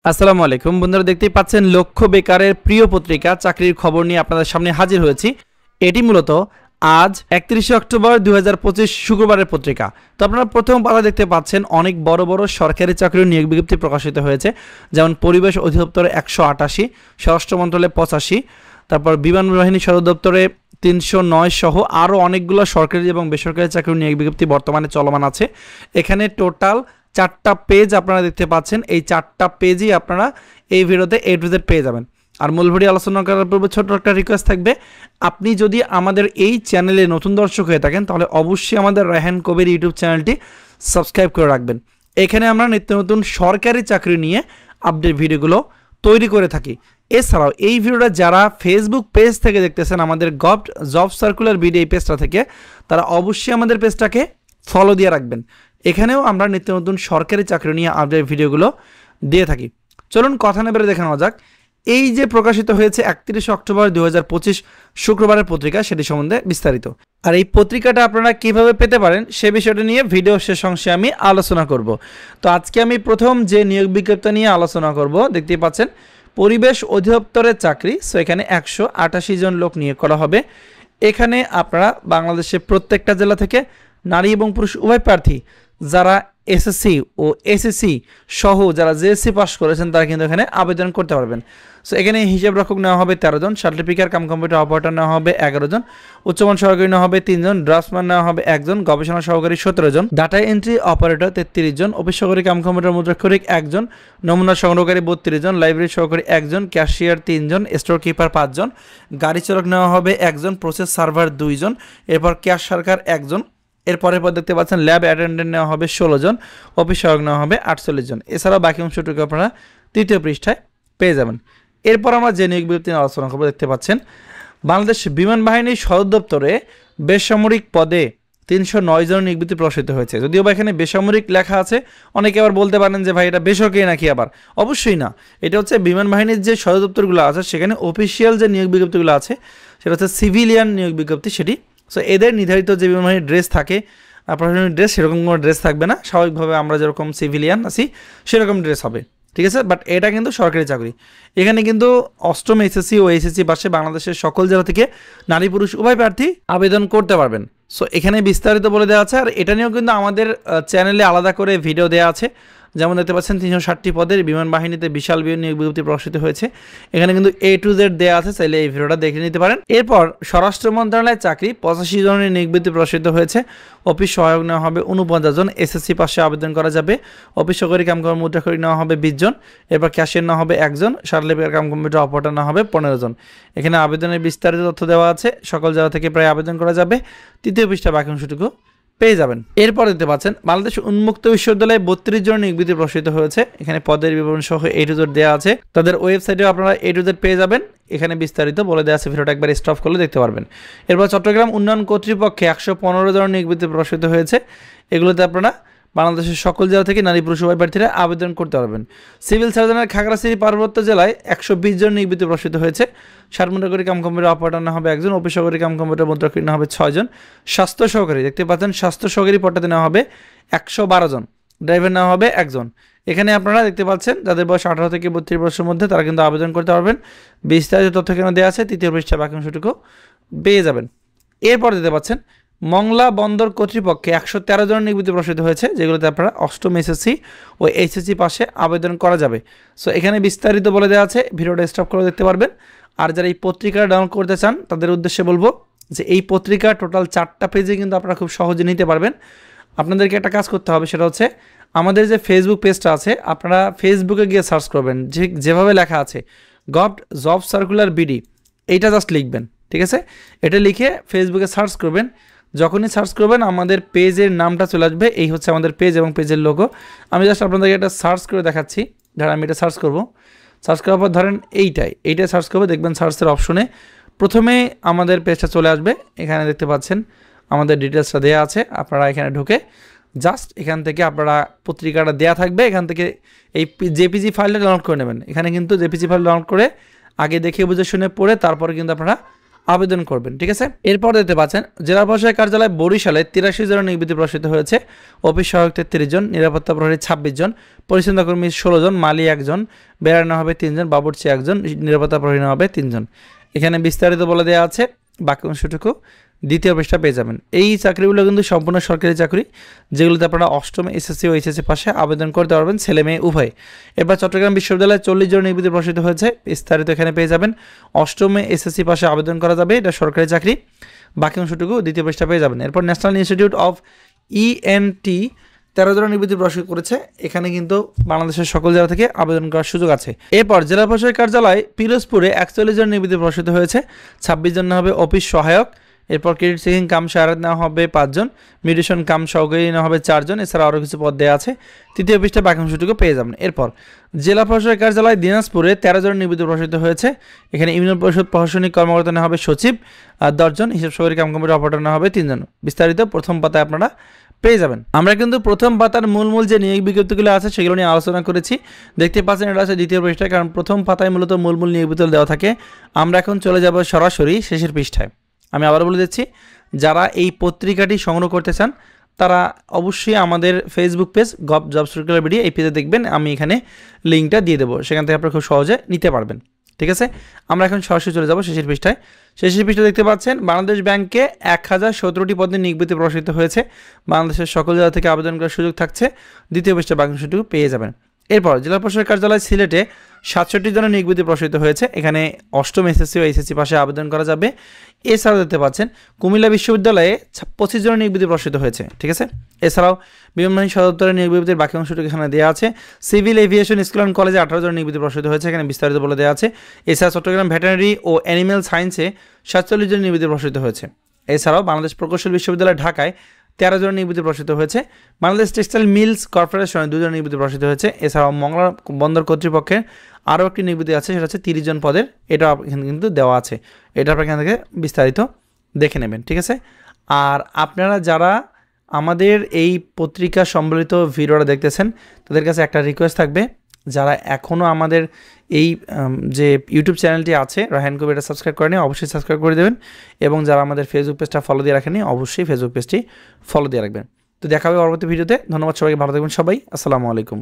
আসসালামু আলাইকুম বন্ধুরা, দেখতেই পাচ্ছেন লক্ষ্য বেকারের প্রিয় পত্রিকা চাকরির খবর নিয়ে আপনাদের সামনে হাজির হয়েছি। এটি মূলত আজ 31 অক্টোবর 2025 শুক্রবারের পত্রিকা। তো আপনারা প্রথম পাতা দেখতে পাচ্ছেন অনেক বড় বড় সরকারি চাকরির নিয়োগ বিজ্ঞপ্তি প্রকাশিত হয়েছে, যেমন পরিবেশ অধিদপ্তরে 188, স্বরাষ্ট্র মন্ত্রণালয়ে 85, তারপর বিমান বাহিনী সদর দপ্তরে 309 সহ আরও অনেকগুলো সরকারি এবং বেসরকারি চাকরির নিয়োগ বিজ্ঞপ্তি বর্তমানে চলমান আছে। এখানে টোটাল 4টা পেজ আপনারা দেখতে পাচ্ছেন। এই 4টা পেজই আপনারা এই ভিডিওতে A to Z পেয়ে যাবেন। আর মূল ভিডিও আলোচনা করার পূর্বে ছোট্ট একটা রিকোয়েস্ট থাকবে, আপনি যদি আমাদের এই চ্যানেলে নতুন দর্শক হয়ে থাকেন তাহলে অবশ্যই আমাদের রায়হান কবির ইউটিউব চ্যানেলটি সাবস্ক্রাইব করে রাখবেন। এখানে আমরা নিত্য নতুন সরকারি চাকরি নিয়ে আপডেট ভিডিওগুলো তৈরি করে থাকি। এছাড়াও এই ভিডিওটা যারা ফেসবুক পেজ থেকে দেখতেছেন, আমাদের জব সার্কুলার ভিডিও এই পেজটা থেকে, তারা অবশ্যই আমাদের পেজটাকে ফলো দিয়ে রাখবেন। এখানেও আমরা নিত্য নতুন সরকারি চাকরি নিয়ে আপডেট ভিডিওগুলো দিয়ে থাকি। চলুন কথা না বেড়ে দেখে নেওয়া যাক এই যে প্রকাশিত হয়েছে 31 অক্টোবর 2025 শুক্রবারের পত্রিকা, সেটি সম্বন্ধে বিস্তারিত। আর এই পত্রিকাটা আপনারা কিভাবে পেতে পারেন সে বিষয়টা নিয়ে ভিডিও শেষ অংশে আমি আলোচনা করব। তো আজকে আমি প্রথম যে নিয়োগ বিজ্ঞপ্তি নিয়ে আলোচনা করব, দেখতেই পাচ্ছেন পরিবেশ অধিদপ্তরের চাকরি। সো এখানে 188 জন লোক নিয়োগ করা হবে। এখানে আপনারা বাংলাদেশের প্রত্যেকটা জেলা থেকে নারী এবং পুরুষ উভয় প্রার্থী যারা এসএসসি ও এসএসসি সহ যারা জেএসসি পাস করেছেন তারা কিন্তু এখানে আবেদন করতে পারবেন। সো এখানে হিসাব রক্ষক নেওয়া হবে 13 জন, সার্টিফিকেট কাম কম্পিউটার অপারেটর নেওয়া হবে 11 জন, উচ্চমান সহকারী নেওয়া হবে 3 জন, ড্রাফটসম্যান নেওয়া হবে 1 জন, গবেষণা সহকারী 17 জন, ডাটা এন্ট্রি অপারেটর 33 জন, অফিস সহকারী কাম কম্পিউটার মুদ্রাক্ষরিক 1 জন, নমুনা সংগ্রহকারী 32 জন, লাইব্রেরি সহকারী 1 জন, ক্যাশিয়ার 3 জন, স্টোর কিপার 5 জন, গাড়ি চালক নেওয়া হবে 1 জন, প্রসেস সার্ভার 2 জন, এরপর ক্যাশ সরকার 1 জন। এরপরের পর দেখতে পাচ্ছেন ল্যাব অ্যাটেন্ডেন্ট নেওয়া হবে 16 জন, অফিস সহায়ক নেওয়া হবে 48 জন। এছাড়াও বাকি অংশটুকু আপনারা তৃতীয় পৃষ্ঠায় পেয়ে যাবেন। এরপর আমরা যে নিয়োগ বিজ্ঞপ্তি নিয়ে আলোচনা করব, দেখতে পাচ্ছেন বাংলাদেশ বিমান বাহিনী সদর দপ্তরে বেসামরিক পদে 309 জন নিয়োগ বিজ্ঞপ্তি প্রকাশিত হয়েছে। যদিও বা এখানে বেসামরিক লেখা আছে, অনেকে আবার বলতে পারেন যে ভাই এটা বেসরকারি নাকি, আবার অবশ্যই না, এটা হচ্ছে বিমান বাহিনীর যে সদর দপ্তরগুলো আছে সেখানে অফিসিয়াল যে নিয়োগ বিজ্ঞপ্তিগুলো আছে সেটা হচ্ছে সিভিলিয়ান নিয়োগ বিজ্ঞপ্তি সেটি। সো এদের নির্ধারিত যে বিমান বাহিনীর ড্রেস থাকে, প্রশাসনিক ড্রেস, সেরকম কোনো ড্রেস থাকবে না। স্বাভাবিকভাবে আমরা যেরকম সিভিলিয়ান আছি সেরকম ড্রেস হবে, ঠিক আছে। বাট এটা কিন্তু সরকারি চাকরি। এখানে কিন্তু অষ্টম এসএসসি ও এসএসসি পাশে বাংলাদেশের সকল জেলা থেকে নারী পুরুষ উভয় প্রার্থী আবেদন করতে পারবেন। সো এখানে বিস্তারিত বলে দেওয়া আছে। আর এটা নিয়েও কিন্তু আমাদের চ্যানেলে আলাদা করে ভিডিও দেওয়া আছে। যেমন দেখতে পাচ্ছেন 360টি পদের বিমান বাহিনীতে বিশাল নিয়োগ বিজ্ঞপ্তি প্রকাশিত হয়েছে। এখানে কিন্তু A to Z দেওয়া আছে, চাইলে এই ভিডিওটা দেখে নিতে পারেন। এরপর স্বরাষ্ট্র মন্ত্রণালয়ের চাকরি 85 জনের নিয়োগ বিজ্ঞপ্তি প্রকাশিত হয়েছে। অফিস সহায়ক নেওয়া হবে 49 জন, এসএসসি পাশে আবেদন করা যাবে। অফিস সহকারী কাম কর্ম মুদ্রাক্ষরিক নেওয়া হবে 20 জন, এরপর ক্যাশিয়ার নেওয়া হবে 1 জন, সার্টিফিকেট কাম কম্পিউটার অপারেটর নেওয়া হবে 15 জন। এখানে আবেদনের বিস্তারিত তথ্য দেওয়া আছে, সকল জেলা থেকে প্রায় আবেদন করা যাবে। তৃতীয় পৃষ্ঠা বাকি অংশটুকু পেয়ে যাবেন। এরপর দেখতে পাচ্ছেন বাংলাদেশ উন্মুক্ত বিশ্ববিদ্যালয়ে 32 জন নিয়োগ বিজ্ঞপ্তি প্রকাশিত হয়েছে। এখানে পদের বিবরণ সহ A to Z দেওয়া আছে, তাদের ওয়েবসাইটেও আপনারা A to Z পেয়ে যাবেন। এখানে বিস্তারিত বলে দেওয়া আছে, ভিডিওটা একবার স্টপ করলে দেখতে পারবেন। এরপর চট্টগ্রাম উন্নয়ন কর্তৃপক্ষে 115 জন নিয়োগ বিজ্ঞপ্তি প্রকাশিত হয়েছে। এগুলোতে আপনারা বাংলাদেশের সকল জেলা থেকে নারী পুরুষ উভয় প্রার্থীরা আবেদন করতে পারবেন। সিভিল সার্জনের খাগড়াছড়ি পার্বত্য জেলায় 120 জন নিয়োগ বিজ্ঞপ্তি প্রকাশিত হয়েছে। সার্মুদ্রাকরী কাম কম্পিউটার অপারেটর নেওয়া হবে 1 জন, অফিস সহকারী কাম কম্পিউটার মুদ্রাক্ষরিক নেওয়া হবে 6 জন, স্বাস্থ্য সহকারী দেখতে পাচ্ছেন স্বাস্থ্য সহকারী পদটাতে নেওয়া হবে 112 জন, ড্রাইভার নেওয়া হবে 1 জন। এখানে আপনারা দেখতে পাচ্ছেন যাদের বয়স 18 থেকে 32 বছরের মধ্যে তারা কিন্তু আবেদন করতে পারবেন। বিস্তারিত তথ্য এখানে দেওয়া আছে, তৃতীয় পৃষ্ঠা বাকি অংশটুকু পেয়ে যাবেন। এরপর দেখতে পাচ্ছেন মংলা বন্দর কর্তৃপক্ষে 113 জন নিয়োগ বিজ্ঞপ্তি প্রকাশিত হয়েছে, যেগুলোতে আপনারা অষ্টম এসএসসি ও এইচএসসি পাশে আবেদন করা যাবে। সো এখানে বিস্তারিত বলে দেওয়া আছে, ভিডিওটা স্টপ করে দেখতে পারবেন। আর যারা এই পত্রিকা ডাউনলোড করতে চান তাদের উদ্দেশ্যে বলবো যে এই পত্রিকা টোটাল 4টা পেজে কিন্তু আপনারা খুব সহজে নিতে পারবেন। আপনাদেরকে একটা কাজ করতে হবে, সেটা হচ্ছে আমাদের যে ফেসবুক পেজটা আছে আপনারা ফেসবুকে গিয়ে সার্চ করবেন, যেভাবে লেখা আছে জব সার্কুলার বিডি, এইটা জাস্ট লিখবেন, ঠিক আছে। এটা লিখে ফেসবুকে সার্চ করবেন। যখনই সার্চ করবেন আমাদের পেজের নামটা চলে আসবে, এই হচ্ছে আমাদের পেজ এবং পেজের লোগো। আমি জাস্ট আপনাদেরকে একটা সার্চ করে দেখাচ্ছি। ধরেন আমি এটা সার্চ করব, সার্চ করার পর ধরেন এইটাই সার্চ করবে, দেখবেন সার্চের অপশনে প্রথমে আমাদের পেজটা চলে আসবে। এখানে দেখতে পাচ্ছেন আমাদের ডিটেলসটা দেওয়া আছে। আপনারা এখানে ঢুকে জাস্ট এখান থেকে আপনারা পত্রিকাটা দেওয়া থাকবে, এখান থেকে এই জেপিজি ফাইলটা ডাউনলোড করে নেবেন। এখানে কিন্তু জেপিজি ফাইল ডাউনলোড করে আগে দেখে বুঝে শুনে পড়ে তারপরে কিন্তু আপনারা আবেদন করবেন। ঠিক আছে, এরপর দেখতে পাচ্ছেন জেলা প্রশাসক কার্যালয় বরিশালে 83 জনের নিয়োগ বিজ্ঞপ্তি প্রকাশিত হয়েছে। অফিস সহায়ক 33 জন, নিরাপত্তা প্রহরী 26 জন, পরিচ্ছন্নতা কর্মী 16 জন, মালি 1 জন, বেড়ানো হবে 3 জন, বাবুর্চি 1 জন, নিরাপত্তা প্রহরী হবে 3 জন। এখানে বিস্তারিত বলে দেওয়া আছে, বাকি অংশটুকু দ্বিতীয় পৃষ্ঠা পেয়ে যাবেন। এই চাকরিগুলো কিন্তু সম্পূর্ণ সরকারি চাকরি, যেগুলোতে আপনারা অষ্টম এসএসসি ও এইচএসসি পাশে আবেদন করতে পারবেন, ছেলে মেয়ে উভয়। এবার চট্টগ্রাম বিশ্ববিদ্যালয়ে 40 জন নিয়োগ বিজ্ঞপ্তি প্রকাশিত হয়েছে, বিস্তারিত এখানে পেয়ে যাবেন। অষ্টমে এসএসসি পাশে আবেদন করা যাবে, এটা সরকারি চাকরি, বাকি অংশটুকু দ্বিতীয় পৃষ্ঠা পেয়ে যাবেন। এরপর ন্যাশনাল ইনস্টিটিউট অফ ইএনটি 13 জন নিয়োগ বিজ্ঞপ্তি প্রকাশ করেছে, এখানে কিন্তু বাংলাদেশের সকল জেলা থেকে আবেদন করার সুযোগ আছে। এরপর জেলা প্রশাসক কার্যালয় পিরোজপুরে 41 জন নিয়োগ বিজ্ঞপ্তি প্রকাশিত হয়েছে, 26 জন হবে অফিস সহায়ক। এরপর ক্রেডিট চেকিং কাম সহায়ক নেওয়া হবে 5 জন, মিউটেশন কাম সহকারী নেওয়া হবে 4 জন, এছাড়া আরও কিছু পদ দেওয়া আছে, তৃতীয় পৃষ্ঠা বাকি অংশটুকু পেয়ে যাবেন। এরপর জেলা প্রশাসক কার্যালয় দিনাজপুরে 13 জন নিয়োগ বিজ্ঞপ্তি প্রকাশিত হয়েছে, এখানে ইউনিয়ন পরিষদ প্রশাসনিক কর্মকর্তা নেওয়া হবে সচিব 10 জন, হিসাব সহকারী কাম কমিটির অপারেটর নেওয়া হবে 3 জন। বিস্তারিত প্রথম পাতায় আপনারা পেয়ে যাবেন। আমরা কিন্তু প্রথম পাতার মূল যে নিয়োগ বিজ্ঞপ্তিগুলো আছে সেগুলো নিয়ে আলোচনা করেছি, দেখতে পাচ্ছেন এটা আছে দ্বিতীয় পৃষ্ঠায়, কারণ প্রথম পাতায় মূলত মূল নিয়োগ বিজ্ঞপ্তি দেওয়া থাকে। আমরা এখন চলে যাব সরাসরি শেষের পৃষ্ঠায়। আমি আবার বলে দিচ্ছি, যারা এই পত্রিকাটি সংগ্রহ করতে চান তারা অবশ্যই আমাদের Facebook page gov job circular video, এই পেজে দেখবেন, আমি এখানে লিঙ্কটা দিয়ে দেবো, সেখান থেকে আপনারা খুব সহজে নিতে পারবেন। ঠিক আছে, আমরা এখন সরাসরি চলে যাব শেষের পৃষ্ঠায়। শেষের পৃষ্ঠায় দেখতে পাচ্ছেন বাংলাদেশ ব্যাংকে 1017টি পদে নিয়োগ বিজ্ঞপ্তি প্রকাশিত হয়েছে, বাংলাদেশের সকল জেলা থেকে আবেদন করার সুযোগ থাকছে, দ্বিতীয় পৃষ্ঠা বাংলাদেশটুকু পেয়ে যাবেন। এরপর জেলা প্রশাসক কার্যালয় সিলেটে 67 জনের নিয়োগ বিজ্ঞপ্তি প্রকাশিত হয়েছে, এখানে অষ্টম এসএসসি ও এইচএসসি পাশে আবেদন করা যাবে। এছাড়াও দেখতে পাচ্ছেন কুমিল্লা বিশ্ববিদ্যালয়ে 25 জনের নিয়োগ বিজ্ঞপ্তি প্রকাশিত হয়েছে। ঠিক আছে, এছাড়াও বিমান বাহিনী সদর দপ্তরের নিয়োগ বিজ্ঞপ্তির বাকি অংশটুকু এখানে দেওয়া আছে। সিভিল এভিয়েশন স্কুল অ্যান্ড কলেজে 18 জনের নিয়োগ বিজ্ঞপ্তি প্রকাশিত হয়েছে, এখানে বিস্তারিত বলে দেওয়া আছে। এছাড়া চট্টগ্রাম ভেটেরিনারি ও অ্যানিম্যাল সায়েন্সে 47 জনের নিয়োগ বিজ্ঞপ্তি প্রকাশিত হয়েছে। এছাড়াও বাংলাদেশ প্রকৌশল বিশ্ববিদ্যালয় ঢাকায় 13 জনের নিয়োগ বিজ্ঞপ্তি প্রকাশিত হয়েছে। বাংলাদেশ টেক্সটাইল মিলস কর্পোরেশনে 2 জনের নিয়োগ বিজ্ঞপ্তি প্রকাশিত হয়েছে। এছাড়াও মংলা বন্দর কর্তৃপক্ষের আরও একটি নিয়োগ বিজ্ঞপ্তি আছে, সেটা হচ্ছে 30 জন পদের, এটা এখানে কিন্তু দেওয়া আছে, এটা আপনার এখান থেকে বিস্তারিত দেখে নেবেন। ঠিক আছে, আর আপনারা যারা আমাদের এই পত্রিকা সম্বলিত ভিডিওটা দেখতেছেন তাদের কাছে একটা রিকোয়েস্ট থাকবে, যারা এখনও আমাদের এই যে ইউটিউব চ্যানেলটি আছে রায়হান কবির, এটা সাবস্ক্রাইব করেনি, অবশ্যই সাবস্ক্রাইব করে দেবেন, এবং যারা আমাদের ফেসবুক পেজটা ফলো দিয়ে রাখেনি অবশ্যই ফেসবুক পেজটি ফলো দিয়ে রাখবেন। তো দেখা হবে পরবর্তী ভিডিওতে। ধন্যবাদ সবাইকে, ভালো থাকবেন সবাই, আসসালামু আলাইকুম।